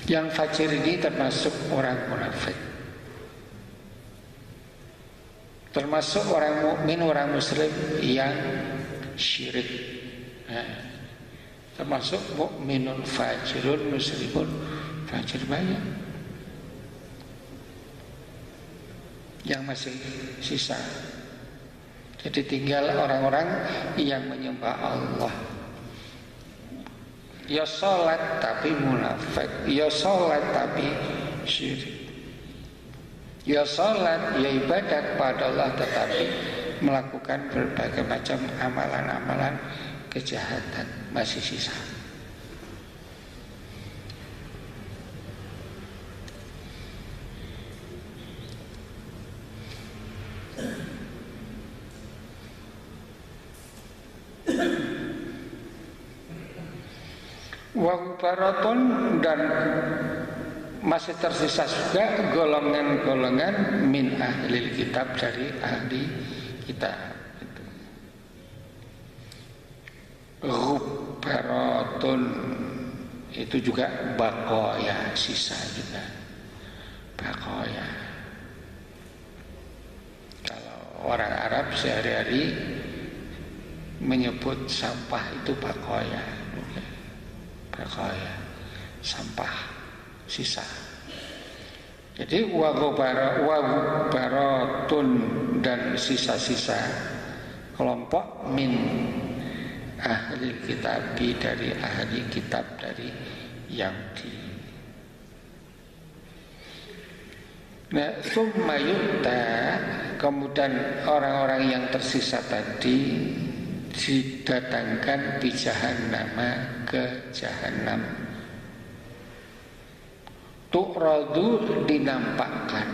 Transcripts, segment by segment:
Yang fajir ini termasuk orang munafik, termasuk orang mukmin, orang muslim yang syirik. Termasuk mukminun fajirun muslimun fajir banyak yang masih sisa. Jadi tinggal orang-orang yang menyembah Allah. Ya sholat tapi munafik, ya sholat tapi syirik, ya sholat, ya ibadat pada Allah tetapi melakukan berbagai macam amalan-amalan kejahatan masih sisa. Wahubaratun, dan masih tersisa juga golongan-golongan min ahlil kitab, dari ahli kitab. Hubaratun itu juga bakoya, sisa juga bakoya. Kalau orang Arab sehari-hari menyebut sampah itu bakoya. Bakoya, sampah sisa. Jadi wahubaratun, dan sisa-sisa kelompok min ahli kitab, dari ahli kitab, dari Yahudi. Nah, summa yukta, kemudian orang-orang yang tersisa tadi didatangkan di jahannama, ke jahanam. Tu'radu, dinampakkan,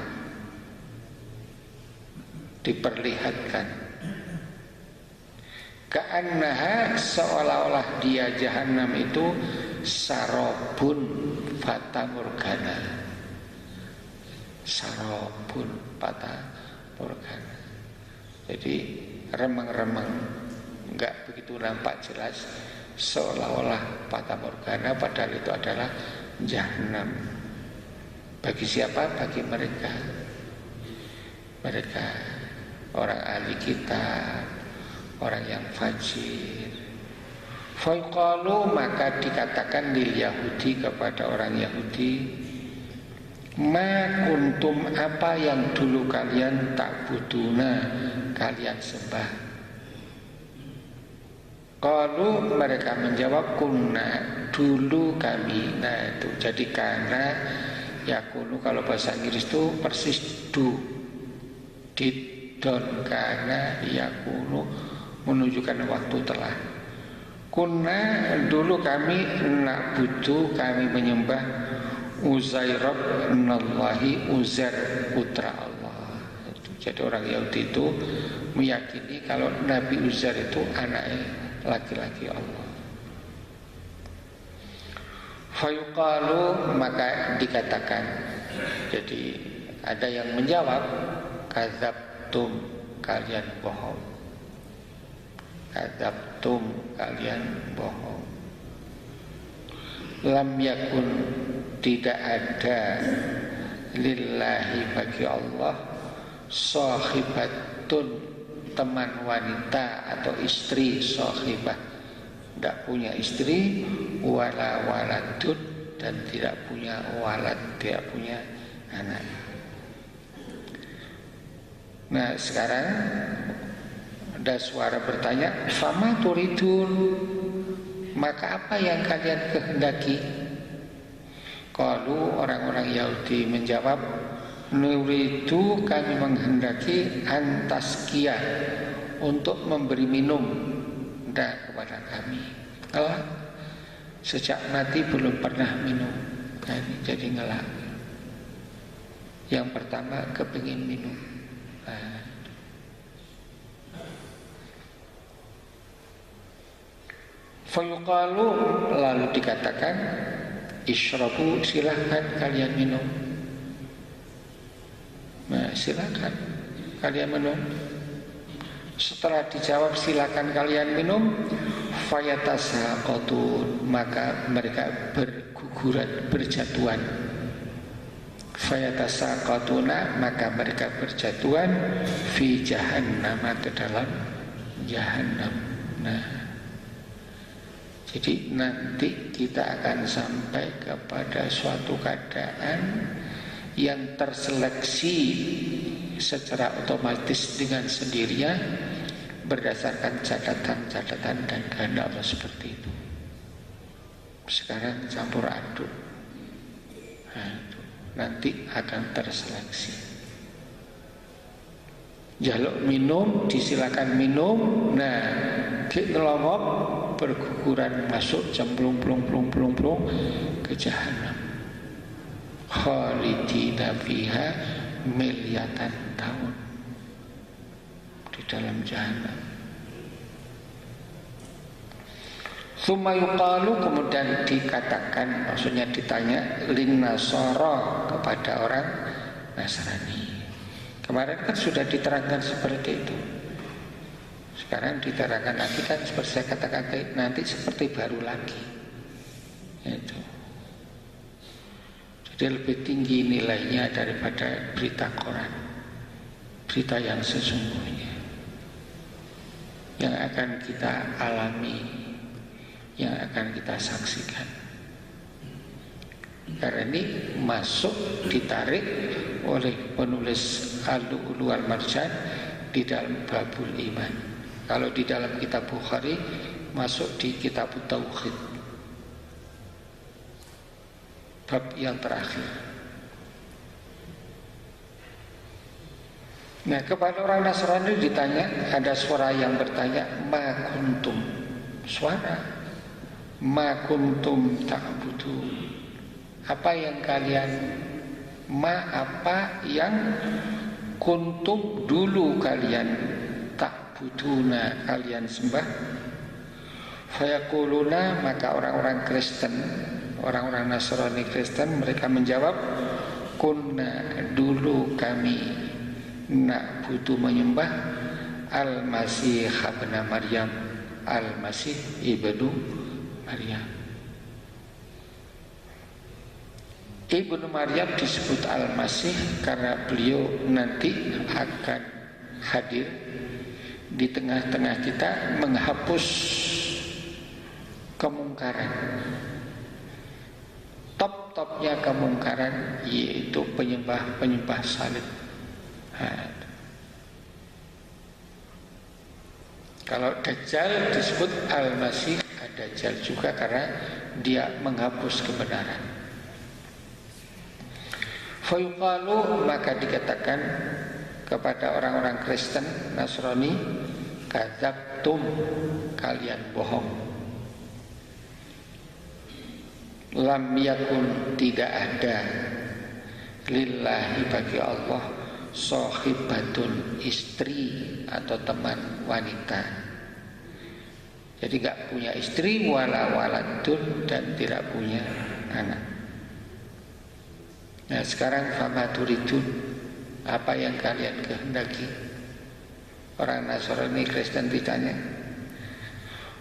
diperlihatkan. Ka'annaha, seolah-olah dia jahanam itu sarobun fata morgana. Sarobun fata morgana. Jadi remeng-remeng, enggak begitu nampak jelas, seolah-olah fata morgana, padahal itu adalah jahanam. Bagi siapa? Bagi mereka orang ahli kitab, orang yang fajir. Fayuqalu, maka dikatakan lil Yahudi, kepada orang Yahudi, ma kuntum, apa yang dulu kalian tak buduna, kalian sembah. Qalu, mereka menjawab, kunna, dulu kami. Nah itu jadi karena yakunu, kalau bahasa Inggris itu persis do, did, don, karena yakunu menunjukkan waktu telah. Kunna, dulu kami, na'budu, kami menyembah Uzair ibnallahi, Uzair putra Allah. Jadi orang Yahudi itu meyakini kalau Nabi Uzair itu anaknya laki-laki Allah. Fayuqalu, maka dikatakan, jadi ada yang menjawab, kadzabtum, kalian bohong. Kadzabtum, kalian bohong. Lam yakun, tidak ada, lillahi, bagi Allah, sahibatun, teman wanita atau istri. Sahibah, tidak punya istri. Wala waladun, dan tidak punya walad, tidak punya anak. Nah sekarang ada suara bertanya, fama turidun, maka apa yang kalian kehendaki? Qalu, orang-orang Yahudi menjawab, nuridu, kami menghendaki, antaskia, untuk memberi minum kepada kami. Ngelak, sejak mati belum pernah minum, jadi ngelak. Yang pertama kepingin minum. Fayuqalu, lalu dikatakan, isyrabu, silahkan kalian minum. Nah, silahkan kalian minum. Setelah dijawab silakan kalian minum, fayatasaqatun, maka mereka berguguran, berjatuhan. Fayatasaqatuna, maka mereka berjatuhan fi jahannam, ke dalam jahannam. Nah, jadi nanti kita akan sampai kepada suatu keadaan yang terseleksi secara otomatis dengan sendirinya berdasarkan catatan-catatan dan kehendak Allah seperti itu. Sekarang campur aduk. Nah, itu nanti akan terseleksi. Jaluk minum, disilakan minum. Nah, ngelongok, berguguran masuk cemplung ke jahanam. Khalidina fiha miliatan tahun di dalam jahanam. Tsumma yuqalu, kemudian dikatakan, maksudnya ditanya, lin nasara, kepada orang Nasrani. Kemarin kan sudah diterangkan seperti itu. Sekarang diterangkan lagi kan seperti saya katakan nanti seperti baru lagi. Itu. Jadi lebih tinggi nilainya daripada berita koran. Berita yang sesungguhnya, yang akan kita alami, yang akan kita saksikan. Karena ini masuk, ditarik oleh penulis Al-Lu'lu' wal-Marjan di dalam babul iman. Kalau di dalam kitab Bukhari masuk di kitab Tauhid, bab yang terakhir. Nah, kepada orang Nasrani ditanya, ada suara yang bertanya, ma kuntum, suara, ma kuntum ta'budun, apa yang kalian, apa yang kuntum dulu kalian ta'buduna, kalian sembah. Fayaquluna, maka orang-orang Kristen, orang-orang Nasrani Kristen, mereka menjawab, kunna, dulu kami na'budu, menyembah Al-Masih ibn Maryam, Al-Masih ibnu Maryam. Ibnu Maryam disebut Al-Masih karena beliau nanti akan hadir di tengah-tengah kita menghapus kemungkaran. Top-topnya kemungkaran yaitu penyembah salib. Kalau Dajjal disebut Al-Masih Ad-Dajjal juga karena dia menghapus kebenaran. Fayuqalu, maka dikatakan kepada orang-orang Kristen Nasrani, kadzabtum, kalian bohong. Lam yakun, tidak ada, lillahi, bagi Allah, sahibatun, istri atau teman wanita. Jadi gak punya istri, wala waladun, dan tidak punya anak. Nah, sekarang fama turidun, apa yang kalian kehendaki? Orang Nasrani Kristen ditanya.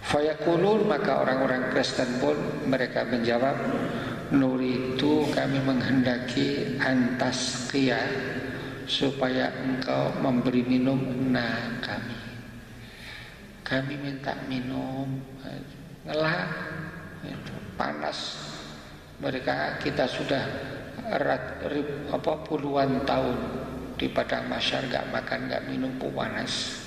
Fayaqulun, maka orang-orang Kristen pun mereka menjawab, nuridu, kami menghendaki, antasqiya, supaya engkau memberi minum kami minta minum, ngelah, panas. Kita sudah puluhan tahun di padang mahsyar gak makan, gak minum, panas.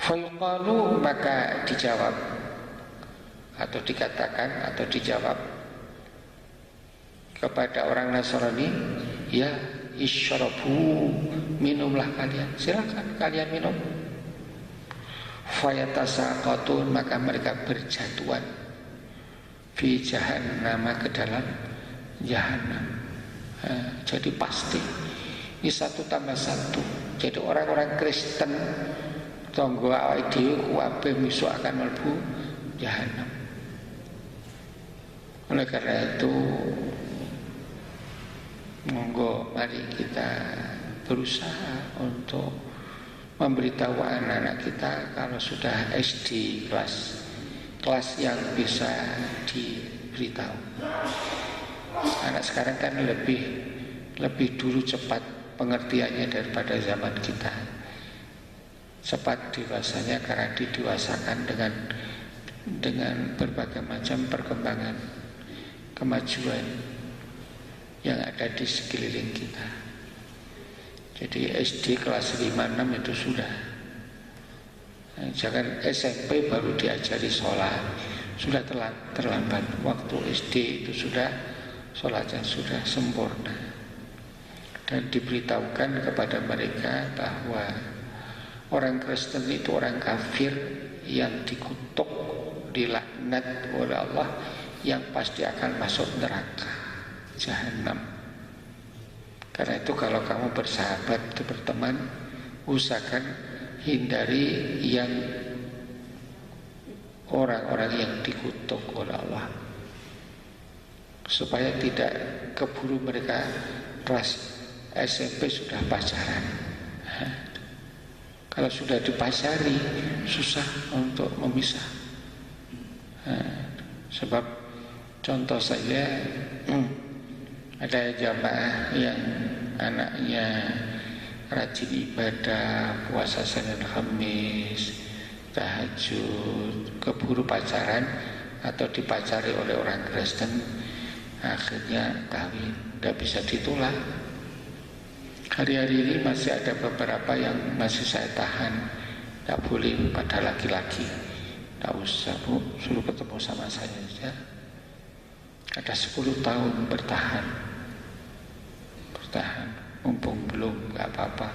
Fayuqalu, maka dijawab atau dikatakan atau dijawab kepada orang Nasrani, ya isyrabu, minumlah kalian, silakan kalian minum. Fayatasaqatun, maka mereka berjatuhan fi jahannam, ke dalam jahannam. Jadi pasti ini 1 tambah 1. Jadi orang-orang Kristen tonggo awake dhewe kuwabe misuk akan mlebu jahannam. Oleh karena itu, monggo mari kita berusaha untuk memberitahu anak-anak kita kalau sudah SD kelas kelas yang bisa diberitahu. Anak sekarang kan lebih dulu cepat pengertiannya daripada zaman kita. Cepat dewasanya karena didewasakan dengan berbagai macam perkembangan kemajuan yang ada di sekeliling kita. Jadi SD kelas 5-6 itu sudah. Jangan SMP baru diajari sholat, sudah terlambat. Waktu SD itu sudah sholatnya sudah sempurna. Dan diberitahukan kepada mereka bahwa orang Kristen itu orang kafir yang dikutuk, dilaknat oleh Allah, yang pasti akan masuk neraka jahanam. Karena itu kalau kamu bersahabat, berteman, usahakan hindari yang orang-orang yang dikutuk oleh Allah, supaya tidak keburu mereka kelas SMP sudah pacaran. Kalau sudah dipacari susah untuk memisah. Sebab contoh saja ada jamaah yang anaknya rajin ibadah, puasa Senin Kamis, tahajud, keburu pacaran atau dipacari oleh orang Kristen, akhirnya kawin, tidak bisa ditolak. Hari-hari ini masih ada beberapa yang masih saya tahan, tidak boleh pada laki-laki, tidak usah bu, suruh ketemu sama saya saja. Ada 10 tahun bertahan, mumpung belum, nggak apa-apa.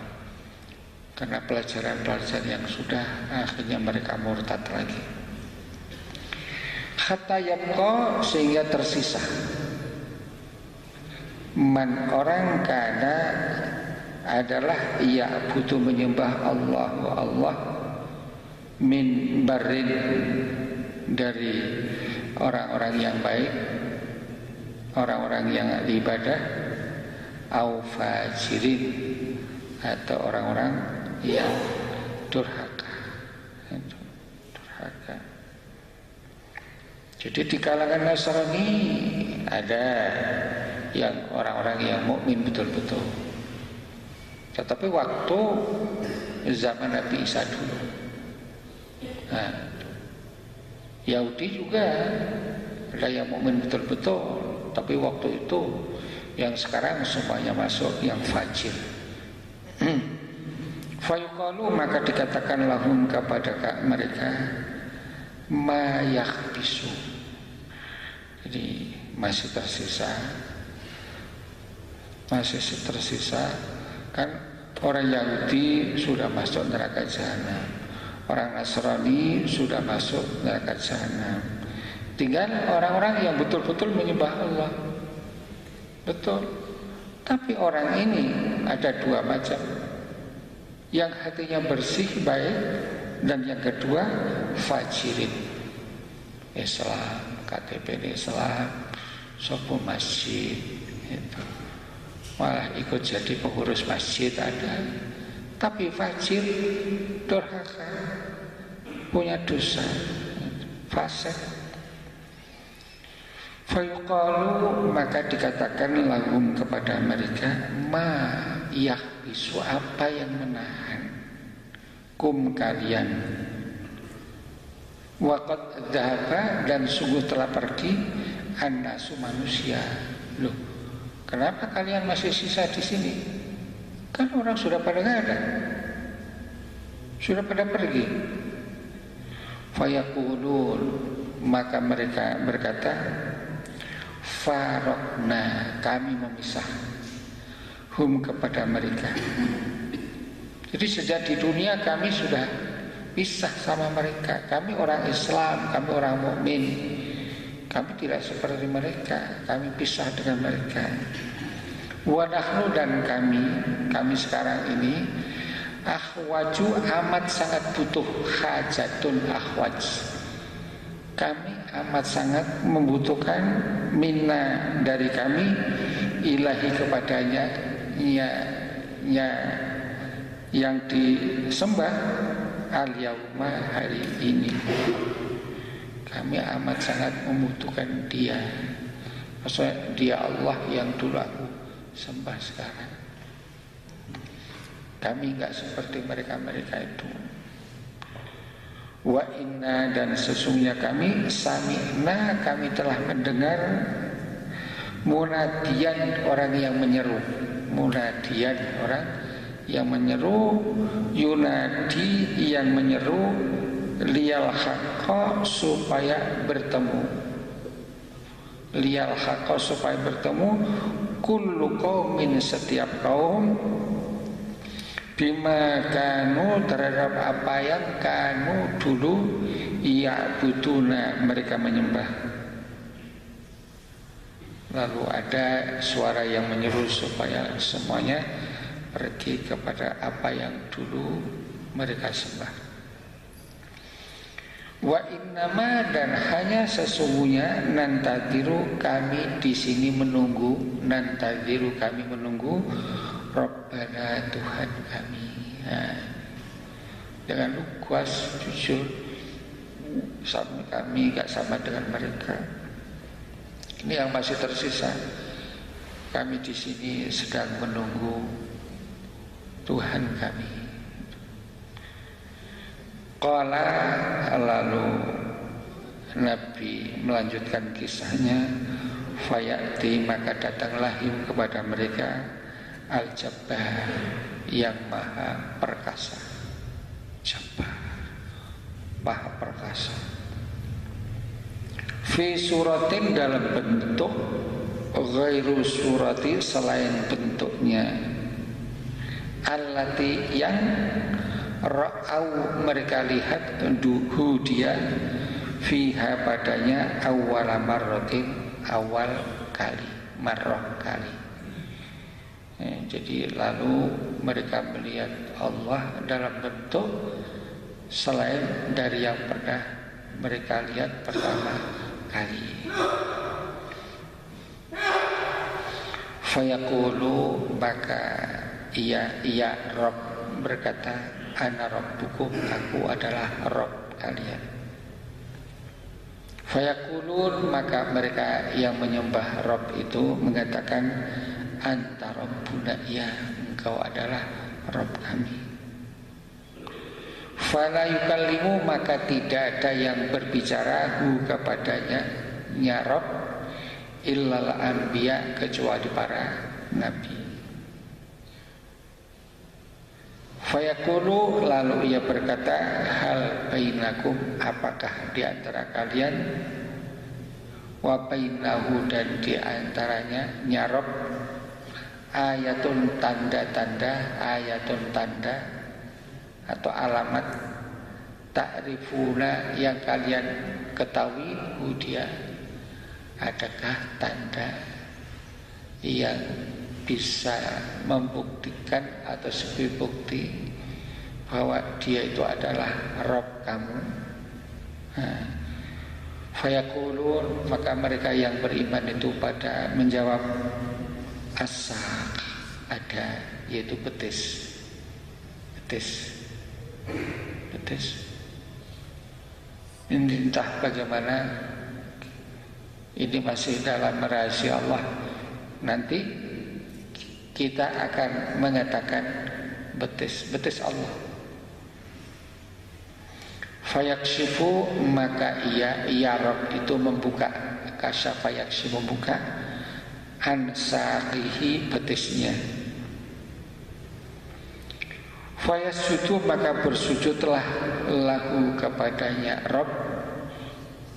Karena pelajaran-pelajaran yang sudah, akhirnya mereka murtad lagi. Hatta yabqa, sehingga tersisa man, orang kana adalah ia butuh menyembah Allah min barin, dari orang-orang yang baik, orang-orang yang ibadah, au fajirin, atau orang-orang yang durhaka. Jadi di kalangan Nasrani ada yang orang-orang yang mukmin betul-betul. Tetapi waktu zaman Nabi Isa dulu, Yahudi juga ada yang mukmin betul-betul. Tapi waktu itu, yang sekarang semuanya masuk yang fajir. Fayuqalu, maka dikatakan lahum kepada mereka, ma yakhbisu. Jadi masih tersisa kan orang Yahudi sudah masuk neraka jahanam, orang Nasrani sudah masuk neraka jahanam. Tinggal orang-orang yang betul-betul menyembah Allah. Betul. Tapi orang ini ada dua macam. Yang hatinya bersih, baik, dan yang kedua fajirin. Islam, KTP Islam, sopo masjid, itu. Malah ikut jadi pengurus masjid ada. Tapi fajir, durhaka, punya dosa, fasik. Fayuqalu, maka dikatakan lahum kepada mereka, ma yahbisu, apa yang menahan kum kalian, waqad dhahaba, dan sungguh telah pergi, annasu, manusia. Loh, kenapa kalian masih sisa di sini? Kan orang sudah pada nggak ada, sudah pada pergi. Fayaqulun, maka mereka berkata, farokna, kami memisah hum, kepada mereka. Jadi sejak di dunia kami sudah pisah sama mereka. Kami orang Islam, kami orang mukmin. Kami tidak seperti mereka, kami pisah dengan mereka. Wa nahnu, dan kami sekarang ini akhwaju, amat sangat butuh, hajatun akhwaj, kami amat sangat membutuhkan, minna, dari kami, ilahi, kepadanya, yang disembah, al yauma, hari ini. kami amat sangat membutuhkan dia. Maksudnya dia Allah yang dulu aku sembah sekarang. Kami enggak seperti mereka-mereka itu. Wa inna, dan sesungguhnya kami sami'na, kami telah mendengar munadian, orang yang menyeru. Munadian, orang yang menyeru, yunadi, yang menyeru, liyal haqqa, supaya bertemu. Liyal haqqa, supaya bertemu, kullu qaumin, setiap kaum, bima kanu, terhadap apa yang kanu dulu ya'buduna, mereka menyembah. Lalu ada suara yang menyeru supaya semuanya pergi kepada apa yang dulu mereka sembah. Wa innama, dan hanya sesungguhnya, nantadiru, kami di sini menunggu, nantadiru, kami menunggu, Rabbana, Tuhan kami. Jangan luas, jujur, sama kami gak sama dengan mereka. Ini yang masih tersisa. Kami di sini sedang menunggu Tuhan kami. Qala, lalu Nabi melanjutkan kisahnya, fayati, maka datanglah kepada mereka Al-Jabbar, yang maha perkasa. Jabbar, maha perkasa. Fi suratin, dalam bentuk, ghairu surati, selain bentuknya, allati, yang ra'au, mereka lihat, duhu, dia, fiha, padanya, awal marrotin, awal kali, marroh kali. Jadi lalu mereka melihat Allah dalam bentuk selain dari yang pernah mereka lihat pertama kali. Fayaqulu, maka ia Rabb berkata, ana rabbukum, aku adalah Rabb kalian. Fayaqulun, maka mereka yang menyembah Rabb itu mengatakan, anta rabbuna, ya engkau adalah Rabb kami. Fala yukallimu, maka tidak ada yang berbicara kepadanya, ya Rabb, illal anbiya, kecuali para nabi. Fayaqulu, lalu ia berkata, hal bainakum, apakah di antara kalian, wa bainahu, dan di antaranya, ya Rabb, ayatun, tanda-tanda, ayatun, tanda atau alamat, ta'rifuna, yang kalian ketahui, dia, adakah tanda yang bisa membuktikan atau sebagai bukti bahwa dia itu adalah Rabb kamu? Fayaqulun, maka mereka yang beriman itu pada menjawab, as-saq, ada, yaitu betis. Ini entah bagaimana, ini masih dalam rahasia Allah. Nanti kita akan mengatakan betis Allah. Fayakshifu, maka ia Rabb itu membuka, kasyafa yakshifu, membuka, an saqihi, betisnya. Fayasjudu, maka bersujudlah lahu, kepadanya Rabb,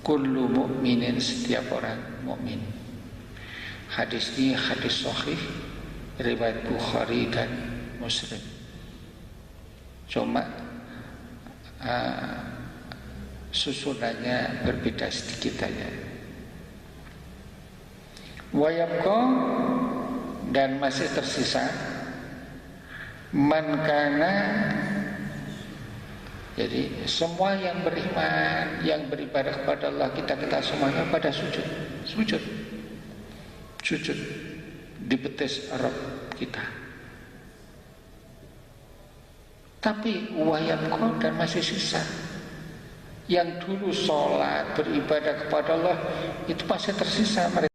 kullu mu'minin, setiap orang mukmin. Hadis ini hadis sahih, riwayat Bukhari dan Muslim. Cuma susunannya berbeda sedikit aja. Wa yabqa, dan masih tersisa, man kana, jadi semua yang beriman, yang beribadah kepada Allah, kita semuanya pada sujud di betis Rabb kita. Tapi wayabqa, dan masih sisa, yang dulu sholat beribadah kepada Allah itu masih tersisa mereka.